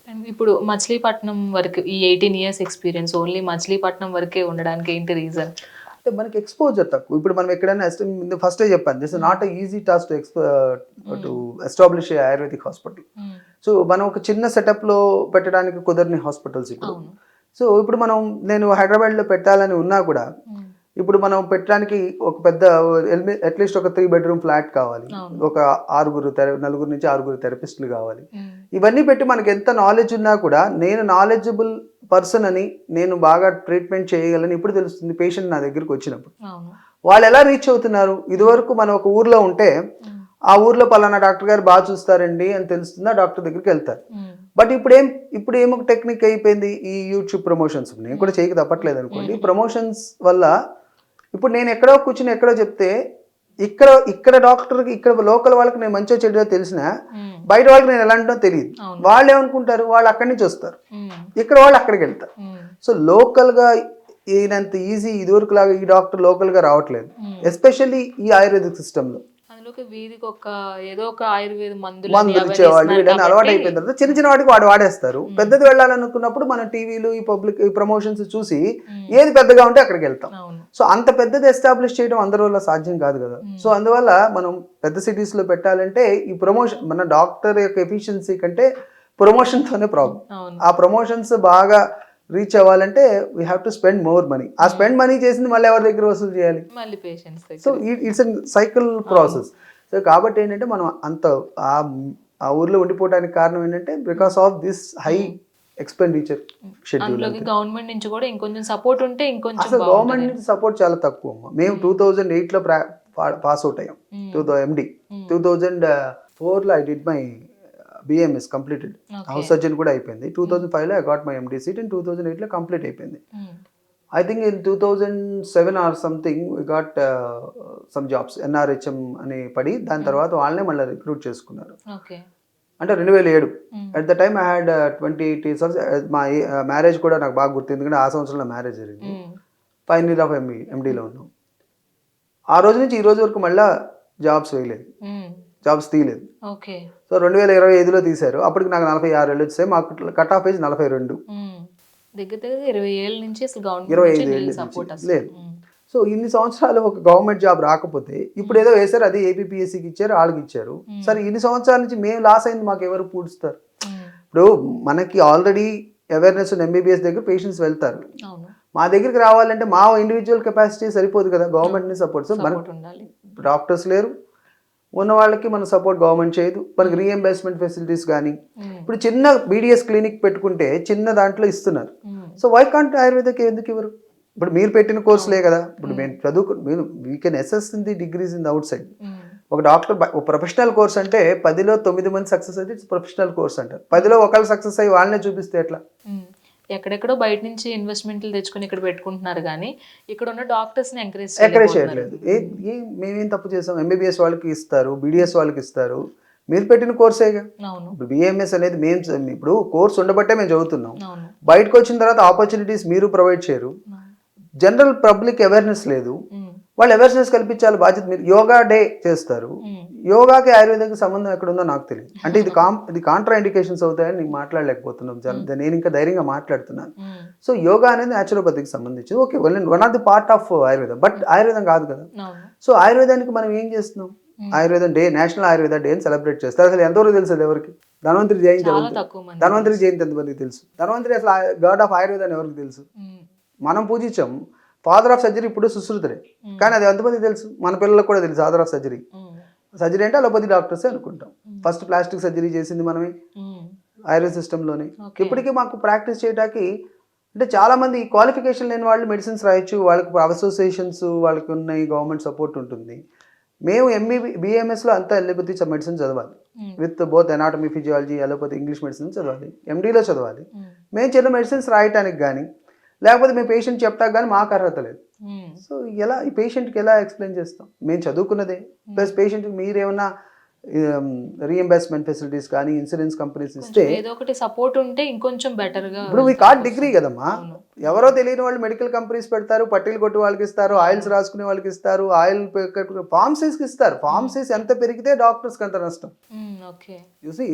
And ఇప్పుడు మచిలీపట్నం వరకు ఈ 18 ఇయర్స్ ఎక్స్‌పీరియన్స్ ఓన్లీ మచిలీపట్నం వరకే ఉండడానికి ఏంటి రీజన్? అంటే మనకి ఎక్స్‌పోజర్ తక్కువ. ఇప్పుడు మనం ఎక్కడైనా ఫస్టే చెప్పాను. This is not a easy task to establish a ayurvedic hospital. So మనం ఒక చిన్న సెటప్‌లో పెట్టడానికి కుదరని హాస్పిటల్స్ ఇప్పుడు. అవును. సో ఇప్పుడు నేను హైదరాబాద్‌లో పెట్టాలని ఉన్నా కూడా ఇప్పుడు మనం పెట్టడానికి ఒక పెద్ద అట్లీస్ట్ ఒక 3 బెడ్‌రూమ్ ఫ్లాట్ కావాలి. అవును. ఒక నలుగురు నుంచి ఆరుగురు థెరపిస్టులు కావాలి. ఇవన్నీ పెట్టి మనకి ఎంత నాలెడ్జ్ ఉన్నా కూడా నేను నాలెడ్జబుల్ పర్సన్ అని, నేను బాగా ట్రీట్మెంట్ చేయగలను ఇప్పుడు తెలుస్తుంది పేషెంట్ నా దగ్గరికి వచ్చినప్పుడు. అవును. వాళ్ళు ఎలా రీచ్ అవుతున్నారు? ఇదివరకు మనం ఒక ఊర్లో ఉంటే ఆ ఊర్లో పలానా డాక్టర్ గారు బాగా చూస్తారండి అని తెలుస్తుంది. ఆ డాక్టర్ దగ్గరికి వెళ్తారు. బట్ ఇప్పుడు ఏమొక టెక్నిక్ అయిపోయింది ఈ యూట్యూబ్ ప్రమోషన్స్. నేను కూడా చేయక తప్పట్లేదు అనుకోండి. ప్రమోషన్స్ వల్ల ఇప్పుడు నేను ఎక్కడో కూర్చుని ఎక్కడో చెప్తే ఇక్కడ డాక్టర్కి ఇక్కడ లోకల్ వాళ్ళకి నేను మంచిగా చెడుగా తెలిసినా బయట వాళ్ళకి నేను ఎలాంటిదో తెలియదు. వాళ్ళు ఏమనుకుంటారు, వాళ్ళు అక్కడి నుంచి వస్తారు, ఇక్కడ వాళ్ళు అక్కడికి వెళ్తారు. సో లోకల్గా ఈయనంత ఈజీ ఇదివరకు లాగా ఈ డాక్టర్ లోకల్గా రావట్లేదు, ఎస్పెషల్లీ ఈ ఆయుర్వేదిక్ సిస్టంలో. అందులోకి వీధికి ఏదో ఒక ఆయుర్వేద మందులు మందులు ఇచ్చేవాళ్ళు వీళ్ళని అలవాటు అయిపోయిన తర్వాత చిన్న చిన్న వాటికి వాడేస్తారు. పెద్దది వెళ్ళాలనుకున్నప్పుడు మన టీవీలు ఈ ప్రమోషన్స్ చూసి ఏది పెద్దగా ఉంటే అక్కడికి వెళ్తాం. సో అంత పెద్దది ఎస్టాబ్లిష్ చేయడం అందరి వల్ల సాధ్యం కాదు కదా. సో అందువల్ల మనం పెద్ద సిటీస్ లో పెట్టాలంటే ఈ ప్రమోషన్ మన డాక్టర్ యొక్క ఎఫిషియన్సీ కంటే ప్రమోషన్ తోనే ప్రాబ్లం. ఆ ప్రమోషన్స్ బాగా రీచ్ అవ్వాలంటే we have to spend more money. ఆ స్పెండ్ మనీ చేసింది మళ్ళీ ఎవరి దగ్గర వసూలు చేయాలి? So it's cycle process. So కాబట్టి ఏంటంటే మనం అంత ఆ ఊర్లో ఉండిపోవడానికి కారణం ఏంటంటే because of this high expenditure schedule. Government నుంచి కూడా ఇంకొంచెం సపోర్ట్ ఉంటే ఇంకొంచెం అసలు గవర్నమెంట్ నుంచి సపోర్ట్ చాలా తక్కువ. మేము 2008లో పాస్ అవుట్ అయ్యాం. MD 2004లో I did my BMS completed. House surgeon కూడా అయిపోయింది. 2005లో I got my MD seat and 2008లో కంప్లీట్ అయిపోయింది. I think in 2007 or something we got some jobs. NRHM అని పడి దాని తర్వాత వాళ్ళనే మళ్ళీ రిక్రూట్ చేసుకున్నారు. అంటే 2007. At the time I had 28 years. మా మ్యారేజ్ కూడా నాకు బాగా గుర్తు, ఎందుకంటే ఆ సంవత్సరంలో మ్యారేజ్ జరిగింది. ఫైనల్ ఇయర్ ఆఫ్ MDలో ఉన్నాం. ఆ రోజు నుంచి ఈ రోజు వరకు మళ్ళీ జాబ్స్ వేయలేదు, జాబ్స్ తీయలేదు. సో 2025లో తీశారు. అప్పటికి నాకు 46 ఏళ్ళు వచ్చాయి. మాకు కట్ ఆఫ్ ఏజ్ 42. దగ్గర 20 ఏళ్ళ నుంచి అసలు 25 ఏళ్ళ నుంచి లేదు. సో ఇన్ని సంవత్సరాలు ఒక గవర్నమెంట్ జాబ్ రాకపోతే ఇప్పుడు ఏదో వేశారు, అది APPSCకి ఇచ్చారు, వాళ్ళకి ఇచ్చారు. సరే ఇన్ని సంవత్సరాల నుంచి మేము లాస్ అయింది మాకు ఎవరు పూడుస్తారు? ఇప్పుడు మనకి ఆల్రెడీ అవేర్నెస్ ఉన్న MBBS దగ్గర పేషెంట్స్ వెళ్తారు. మా దగ్గరికి రావాలంటే మా ఇండివిజువల్ కెపాసిటీ సరిపోదు కదా, గవర్నమెంట్ని సపోర్ట్. సో మనకు డాక్టర్స్ లేరు, ఉన్న వాళ్ళకి మన సపోర్ట్ గవర్నమెంట్ చేయదు. మనకి రీఎంబర్స్మెంట్ ఫెసిలిటీస్ కానీ ఇప్పుడు చిన్న BDS క్లినిక్ పెట్టుకుంటే చిన్న దాంట్లో ఇస్తున్నారు. సో వై కాంట్ ఆయుర్వేదకి ఎందుకు ఇవ్వరు? ఇప్పుడు మీరు పెట్టిన కోర్సులే కదా. ఇప్పుడు మేము we can assess in the degrees in the out side. ఒక డాక్టర్ ప్రొఫెషనల్ కోర్స్ అంటే 10లో 9 మంది సక్సెస్ అయితే ఇట్స్ ప్రొఫెషనల్ కోర్స్ అంటారు. 10లో ఒకళ్ళు సక్సెస్ అయ్యి వాళ్ళనే చూపిస్తే ఎట్లా? ఎక్కడెక్కడో బయట నుంచి ఇన్వెస్ట్మెంట్లు తెచ్చుకొని ఇక్కడ పెట్టుకుంటున్నారు కానీ ఇక్కడ ఉన్న డాక్టర్స్ ని ఎంకరేజ్ చేయట్లేదు. మేమేం తప్పు చేసాం? MBBS వాళ్ళకి ఇస్తారు, BDS వాళ్ళకి ఇస్తారు, మీరు పెట్టిన కోర్సేగా. ఇప్పుడు BMS అనేది మేము ఇప్పుడు కోర్స్ ఉండబట్టే మేము చదువుతున్నాం. బయటకు వచ్చిన తర్వాత ఆపర్చునిటీస్ మీరు ప్రొవైడ్ చేయరు, జనరల్ పబ్లిక్ అవేర్నెస్ లేదు. వాళ్ళు అవేర్నెస్ కల్పించాలి, బాధ్యత మీరు. యోగా డే చేస్తారు, యోగాకి ఆయుర్వేదానికి సంబంధం ఎక్కడుందో నాకు తెలియదు. అంటే ఇది కాంట్రా ఇండికేషన్స్ అవుతాయని నేను మాట్లాడలేకపోతున్నాం. నేను ఇంకా ధైర్యంగా మాట్లాడుతున్నాను. సో యోగా అనేది న్యాచురోపతికి సంబంధించి okay, one of the part of ఆయుర్వేదం, బట్ ఆయుర్వేదం కాదు కదా. సో ఆయుర్వేదానికి మనం ఏం చేస్తున్నాం? ఆయుర్వేదం డే, నేషనల్ ఆయుర్వేద డే అని సెలబ్రేట్ చేస్తారు. అసలు ఎంతవరకు తెలుసు అది ఎవరికి? ధన్వంతరి జయంతి ఎంతమందికి తెలుసు? ధన్వంతరి అసలు గాడ్ ఆఫ్ ఆయుర్వేద అని ఎవరికి తెలుసు? మనం పూజించాం. ఫాదర్ ఆఫ్ సర్జరీ ఇప్పుడు సుశ్రుతుడే, కానీ అది ఎంతమందికి తెలుసు? మన పిల్లలకు కూడా తెలుసు ఫాదర్ ఆఫ్ సర్జరీ. సర్జరీ అంటే అలోపతి డాక్టర్సే అనుకుంటాం. ఫస్ట్ ప్లాస్టిక్ సర్జరీ చేసింది మనమే ఆయుర్వేద సిస్టంలోనే. ఇప్పటికీ మాకు ప్రాక్టీస్ చేయడానికి అంటే చాలా మంది క్వాలిఫికేషన్ లేని వాళ్ళు మెడిసిన్స్ రాయొచ్చు, వాళ్ళకి అసోసియేషన్స్ వాళ్ళకి ఉన్నాయి, గవర్నమెంట్ సపోర్ట్ ఉంటుంది. మేము BMSలో అంతా అలోపతి మెడిసిన్ చదవాలి, with both anatomy, physiology, allopathy, English medicine చదవాలి, MDలో చదవాలి. మేము చిన్న మెడిసిన్స్ రాయటానికి కానీ లేకపోతే మేము పేషెంట్ చెప్తాక కానీ మాకు అర్హత లేదు. సో ఎలా ఈ పేషెంట్కి ఎలా ఎక్స్ప్లెయిన్ చేస్తాం? మేము చదువుకున్నదే ప్లస్ పేషెంట్కి మీరేమన్నా రీఎంబర్స్మెంట్ ఫెసిలిటీస్ కానీ ఇన్సూరెన్స్ కంపెనీస్ ఇస్తే ఏదో ఒకటి సపోర్ట్ ఉంటే ఇంకొంచెం బెటర్గా. ఇప్పుడు మీ కార్డ్ డిగ్రీ కదమ్మా, ఎవరో తెలియని వాళ్ళు మెడికల్ కంపెనీస్ పెడతారు, పట్టీలు కొట్టి వాళ్ళకి ఇస్తారు, ఆయిల్స్ రాసుకునే వాళ్ళకి ఇస్తారు, ఆయిల్ ఫార్మసీస్కి ఇస్తారు. ఫార్మసీస్ ఎంత పెరిగితే డాక్టర్స్కి అంత నష్టం. చూసి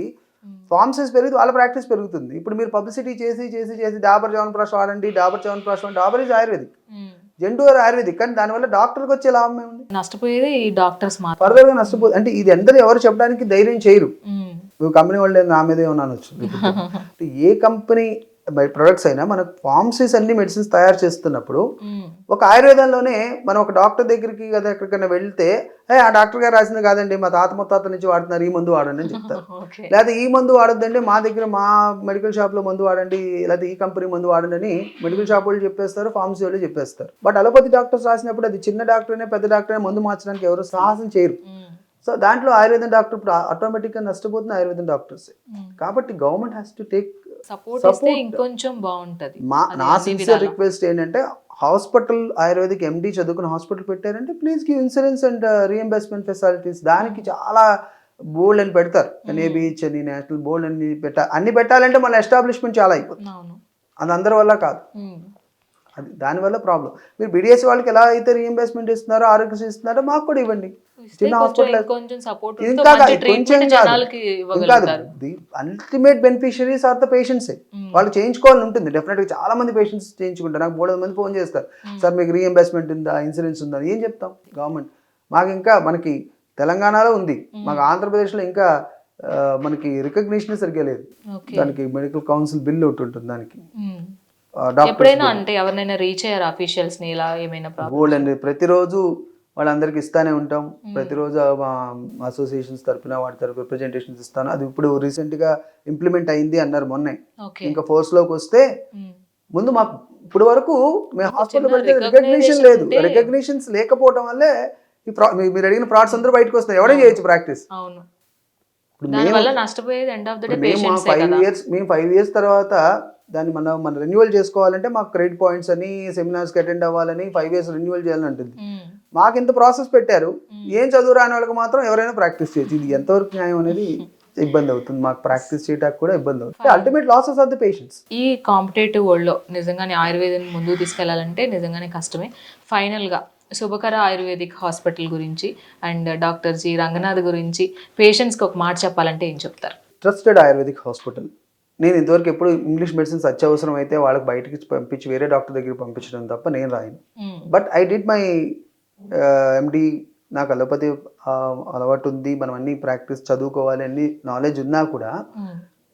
ఫార్మసీస్ పెరిగితే వాళ్ళ ప్రాక్టీస్ పెరుగుతుంది. ఇప్పుడు మీరు పబ్లిసిటీ చేసి చేసి చేసి డాబర్ చ్యవన్ప్రాష్ వాడండి, డాబర్ చ్యవన్ప్రాష్ వాడండి. డాబర్ ఈజ్ ఆయుర్వేదిక్, జెండూర్ ఆయుర్వేదిక్, కానీ దానివల్ల డాక్టర్కి వచ్చే లాభం ఏముంది? నష్టపోయేది ఈ డాక్టర్స్ మాత్రం. ఫర్దర్గా నష్టపోతుంది. అంటే ఇది అందరూ ఎవరు చెప్పడానికి ధైర్యం చేయరు. కంపెనీ వాళ్ళు నా మీదే ఉన్నానొచ్చు. ఏ కంపెనీ ప్రొడక్ట్స్ అయినా మనకు ఫార్మసీస్ అన్ని మెడిసిన్స్ తయారు చేస్తున్నప్పుడు ఒక ఆయుర్వేదంలోనే మనం ఒక డాక్టర్ దగ్గరికి కదా ఎక్కడికైనా వెళ్తే ఆ డాక్టర్ గారు రాసింది కాదండి, మా తాత ముత్తాత నుంచి వాడుతున్నారు, ఈ మందు వాడండి అని చెప్తారు. లేదా ఈ మందు వాడొద్దండి, మా దగ్గర మా మెడికల్ షాప్లో మందు వాడండి, లేదా ఈ కంపెనీ మందు వాడండి అని మెడికల్ షాప్ వాళ్ళు చెప్పేస్తారు, ఫార్మసీ వాళ్ళు చెప్పేస్తారు. బట్ అలోపతి డాక్టర్స్ రాసినప్పుడు అది చిన్న డాక్టర్ అయినా పెద్ద డాక్టర్ అయినా మందు మార్చడానికి ఎవరు సాహసం చేయరు. సో దాంట్లో ఆయుర్వేదం డాక్టర్ ఇప్పుడు ఆటోమేటిక్గా నష్టపోతుంది ఆయుర్వేదం డాక్టర్స్. కాబట్టి government has to take support ఇంకొంచెం బాగుంటది. నా సిన్సియర్ రిక్వెస్ట్ ఏంటంటే హాస్పిటల్ ఆయుర్వేదిక్ ఎండి చదువుకుని హాస్పిటల్ పెట్టారంటే please give insurance and reimbursement facilities. దానికి చాలా బోల్డ్ అని పెడతారు, NABH అని, నేషనల్ బోల్డ్ అని అన్ని పెట్టాలంటే మళ్ళీ ఎస్టాబ్లిష్మెంట్ చాలా అయిపోతుంది. అది అందరి వల్ల కాదు, అది దానివల్ల ప్రాబ్లం. మీరు BDS వాళ్ళకి ఎలా అయితే రీఎంబర్స్మెంట్ ఇస్తున్నారో, ఆరోగ్యశ్రీ ఇస్తున్నారో మాకు కూడా ఇవ్వండి. చిన్న హాస్పిటల్ ఇంకా కొంచెం కాదు, the ultimate beneficiaries are the patients. వాళ్ళు చేయించుకోవాలని ఉంటుంది డెఫినెట్గా. చాలా మంది పేషెంట్స్ చేయించుకుంటారు. నాకు 300 మంది ఫోన్ చేస్తారు, సార్ మీకు రీఎంబర్స్మెంట్ ఉందా, ఇన్సూరెన్స్ ఉందా. ఏం చెప్తాం గవర్నమెంట్? మాకు ఇంకా మనకి తెలంగాణలో ఉంది, మాకు ఆంధ్రప్రదేశ్లో ఇంకా మనకి రికగ్నిషన్ సరిగ్గా లేదు. దానికి మెడికల్ కౌన్సిల్ బిల్ ఒకటి ఉంటుంది దానికి. ఎప్పుడైనా అంటే ఎవరినైనా రీచ్ అయ్యారు అఫీషియల్స్ ని ఇలా ఏమైనా బోల్డ్ అండి. ప్రతిరోజు వాళ్ళందరికీ ఇస్తానే ఉంటాం. ప్రతిరోజు అసోసియేషన్స్ తరపున వాటి తరపు రిప్రజెంటేషన్స్ ఇస్తాను. అది ఇప్పుడు రీసెంట్ గా ఇంప్లిమెంట్ అయింది అన్నారు మొన్నే. ఇంకా ఫోర్స్ లోకి వస్తే ముందు మాకు ఇప్పుడు వరకు మేము హాస్పిటల్ పెడితే రికగ్నిషన్ లేదు. రికగ్నిషన్స్ లేకపోవడం వల్లే మీరు అడిగిన ఫ్రాడ్స్ అందరూ బయటకు వస్తాయి. ఎవడే చేయొచ్చు ప్రాక్టీస్. మేము 5 years తర్వాత దాన్ని మన రెన్యువల్ చేసుకోవాలంటే మాకు క్రెడిట్ పాయింట్స్ అని, సెమినార్స్కి అటెండ్ అవ్వాలని 5 years రెన్యువల్ చేయాలని ఉంటుంది. మాకు ఇంత ప్రాసెస్ పెట్టారు. ఏం చదువు రాని వాళ్ళకి మాత్రం ఎవరైనా ప్రాక్టీస్ చేయొచ్చు. ఇది ఎంతవరకు న్యాయం అనేది ఇబ్బంది అవుతుంది. మాకు ప్రాక్టీస్ చేయడానికి కూడా ఇబ్బంది అవుతుంది. Ultimate losses of the patients. ఈ కాంపిటేటివ్ వరల్డ్ లో నిజంగానే ఆయుర్వేదం ముందుకు తీసుకెళ్లాలంటే నిజంగానే కష్టమే. ఫైనల్ గా శుభకర ఆయుర్వేదిక్ హాస్పిటల్ గురించి అండ్ డాక్టర్ జి రంగనాథ్ గురించి పేషెంట్స్కి ఒక మాట చెప్పాలంటే ఏం చెప్తారు? Trusted ayurvedic hospital. నేను ఇంతవరకు ఎప్పుడు ఇంగ్లీష్ మెడిసిన్స్ అత్యవసరం అయితే వాళ్ళకి బయటికి పంపించి వేరే డాక్టర్ దగ్గరికి పంపించడం తప్ప నేను రాయను. But I did my MD. నాకు అలోపతి అలవాటు ఉంది, మనం అన్ని ప్రాక్టీస్ చదువుకోవాలి, అన్ని నాలెడ్జ్ ఉన్నా కూడా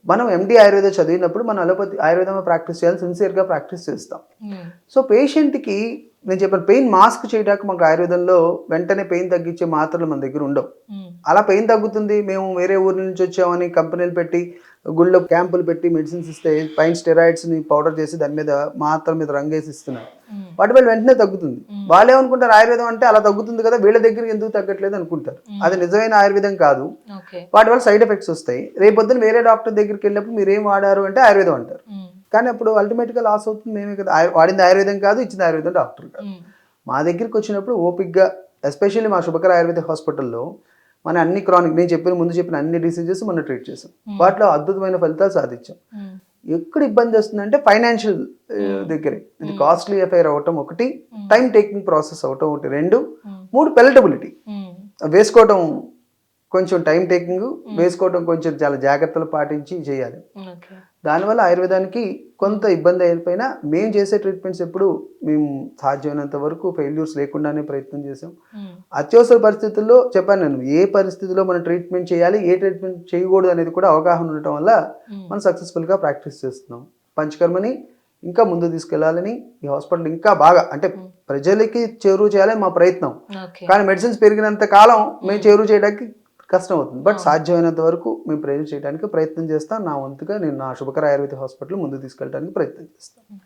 మనం MD ఆయుర్వేదం చదివినప్పుడు మనం అలోపతి ఆయుర్వేదం ప్రాక్టీస్ చేయాలి, సిన్సియర్గా ప్రాక్టీస్ చేస్తాం. సో పేషెంట్కి నేను చెప్పాను, పెయిన్ మాస్క్ చేయడానికి మాకు ఆయుర్వేదంలో వెంటనే పెయిన్ తగ్గించే మాత్రలు మన దగ్గర ఉండవు. అలా పెయిన్ తగ్గుతుంది, మేము వేరే ఊరి నుంచి వచ్చామని కంపెనీలు పెట్టి గుళ్ళో క్యాంపులు పెట్టి మెడిసిన్స్ ఇస్తే పైన స్టెరాయిడ్స్ని పౌడర్ చేసి దాని మీద మాత్రం మీద రంగేసి ఇస్తున్నారు. వాటి వల్ల వెంటనే తగ్గుతుంది. వాళ్ళు ఏమనుకుంటారు, ఆయుర్వేదం అంటే అలా తగ్గుతుంది కదా, వీళ్ళ దగ్గరికి ఎందుకు తగ్గట్లేదు అనుకుంటారు. అది నిజమైన ఆయుర్వేదం కాదు. వాటి వల్ల సైడ్ ఎఫెక్ట్స్ వస్తాయి. రేపొద్దున వేరే డాక్టర్ దగ్గరికి వెళ్ళినప్పుడు మీరు ఏం వాడారు అంటే ఆయుర్వేదం అంటారు. కానీ అప్పుడు అల్టిమేట్గా లాస్ అవుతుంది మేమే కదా. వాడింది ఆయుర్వేదం కాదు, ఇచ్చింది ఆయుర్వేదం డాక్టర్ కాదు. మా దగ్గరికి వచ్చినప్పుడు ఓపిక్గా, ఎస్పెషల్లీ మా శుభకర ఆయుర్వేద హాస్పిటల్లో మన అన్ని క్రానిక్, నేను ముందు చెప్పిన అన్ని డిసీజెస్ మనం ట్రీట్ చేసాం. వాటిలో అద్భుతమైన ఫలితాలు సాధించాం. ఎక్కడ ఇబ్బంది వస్తుందంటే ఫైనాన్షియల్ దగ్గరే. ఇది కాస్ట్లీ అఫైర్ అవటం ఒకటి, టైం టేకింగ్ ప్రాసెస్ అవటం ఒకటి, 2, 3 పెలటబిలిటీ. వేసుకోవటం కొంచెం టైం టేకింగ్, వేసుకోవటం కొంచెం చాలా జాగ్రత్తలు పాటించి చేయాలి. దానివల్ల ఆయుర్వేదానికి కొంత ఇబ్బంది అయిపోయినా మేము చేసే ట్రీట్మెంట్స్ ఎప్పుడు మేము సాధ్యమైనంత వరకు ఫెయిల్యూర్స్ లేకుండానే ప్రయత్నం చేసాం. అత్యవసర పరిస్థితుల్లో చెప్పాను నేను, ఏ పరిస్థితిలో మనం ట్రీట్మెంట్ చేయాలి, ఏ ట్రీట్మెంట్ చేయకూడదు అనేది కూడా అవగాహన ఉండటం వల్ల మనం సక్సెస్ఫుల్గా ప్రాక్టీస్ చేస్తున్నాం. పంచకర్మని ఇంకా ముందు తీసుకెళ్లాలని, ఈ హాస్పిటల్ ఇంకా బాగా అంటే ప్రజలకి చేరువ చేయాలని మా ప్రయత్నం. కానీ మెడిసిన్స్ పెరిగినంత కాలం మేము చేరువ చేయడానికి కష్టం అవుతుంది. బట్ సాధ్యమైనంత వరకు మేము ప్రయత్నం చేయడానికి ప్రయత్నం చేస్తాం. నా వంతుగా నేను నా శుభకర ఆయుర్వేద హాస్పిటల్ ముందు తీసుకెళ్ళడానికి ప్రయత్నం చేస్తాను.